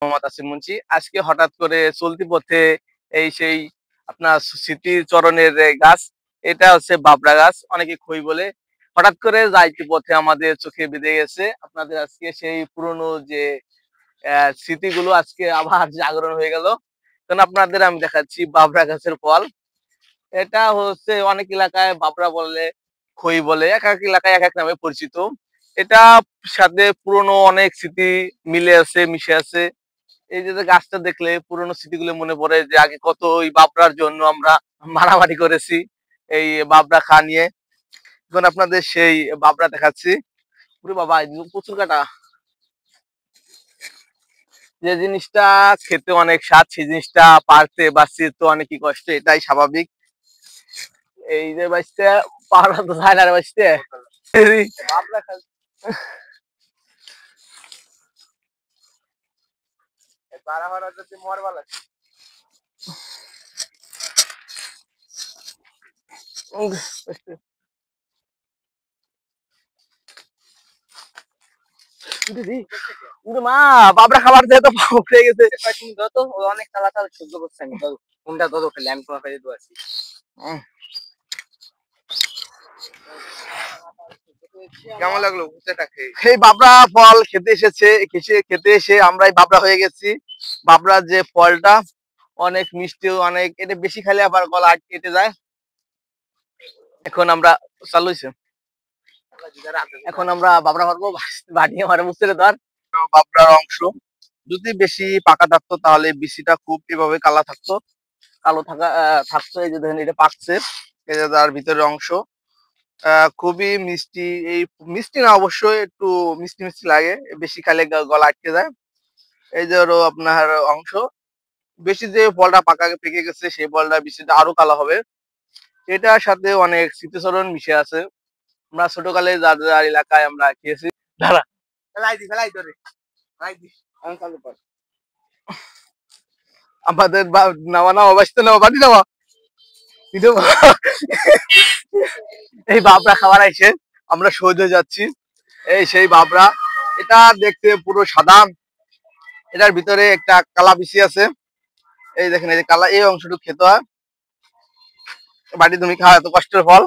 মোহাম্মদ আসিফ মুন্সি। আজকে হঠাৎ করে চলতি পথে এই সেই আপনার স্মৃতিচরণের গাছ, এটা হচ্ছে বাবরা গাছ, অনেকে খই বলে। হঠাৎ করে যাইতে পথে আমাদের চোখে বেঁধে গেছে। আপনাদের আজকে সেই পুরনো যে স্মৃতিগুলো আজকে আবার জাগরণ হয়ে গেল। কারণ আপনাদের আমি দেখাচ্ছি বাবরা গাছের ফল। এটা হচ্ছে অনেক এলাকায় বাবরা বলে, খই বলে, এক এক এলাকায় এক এক নামে পরিচিত। এটা সাথে পুরনো অনেক স্মৃতি মিলে আছে, মিশে আছে। এই যে গাছটা দেখলে পুরোনো স্মৃতিগুলো মনে পড়ে যে আগে কত ওই বাবরার জন্য আমরা মারামারি করেছি এই বাবরা খা নিয়ে। এখন আপনাদের সেই বাবরা দেখাচ্ছি। ওরে বাবা, প্রচুর কাটা। যে জিনিসটা খেতে অনেক স্বাদ, সেই জিনিসটা পারতে বা ছিঁড়তে অনেকই কষ্ট, এটাই স্বাভাবিক। এই যে বাঁচতে পারা তো যায় না রে বাঁচতে। বাবরা খা, বারা ভাড়া যদি মরবা লাগে। মা, বাবরা খাবার দিয়ে তো উঠে গেছে। তো অনেক তালা তালা সহ্য করছে, আমি কোনটা দত খেলে আমি তোমার কাছে আছি। কেমন লাগলো এই বাবরা ফল খেতে এসেছে, খেতে এসে আমরাই বাবরা হয়ে গেছি। বাবরার যে ফলটা অনেক মিষ্টি, অনেক, এটা বেশি খেলে আবার গলা কেটে যায়। এখন আমরা চালু হয়েছে, এখন আমরা বাবরা মারবো, বানিয়ে মারে বুঝতে ধর। বাবরার অংশ যদি বেশি পাকা থাকতো তাহলে বিচিটা খুব এভাবে কালা থাকতো, কালো থাকতো। এই যে দেখেন এটা পাকছে, এই যে তার ভিতরের অংশ খুবই মিষ্টি। এই মিষ্টি না, অবশ্যই একটু মিষ্টি মিষ্টি লাগে, বেশি খালে গলা আটকে যায়। এই যে ওর আপনার অংশ বেশি, যে ফলটা পাকা পেকে গেছে সেই ফলটা বিচিটা আরো কালো হবে। এটার সাথে অনেক স্মৃতিচরণ মিশে আছে। আমরা ছোটকালে যার যার এলাকায় আমরা খেয়েছি। দাঁড়া, আমাদের নামা নামা বাঁচতে নেওয়া বাড়ি নেওয়া এই বাবরা খাবার আইছে, আমরা সহ্য যাচ্ছি। এই সেই বাবরা, এটা দেখতে পুরো সাদা, এটার ভিতরে একটা কালা বিচি আছে। এই দেখেন, এই যে কালা এই অংশটুকু খেতে হয়, বাড়ি তুমি খাওয়া এত কষ্টের ফল।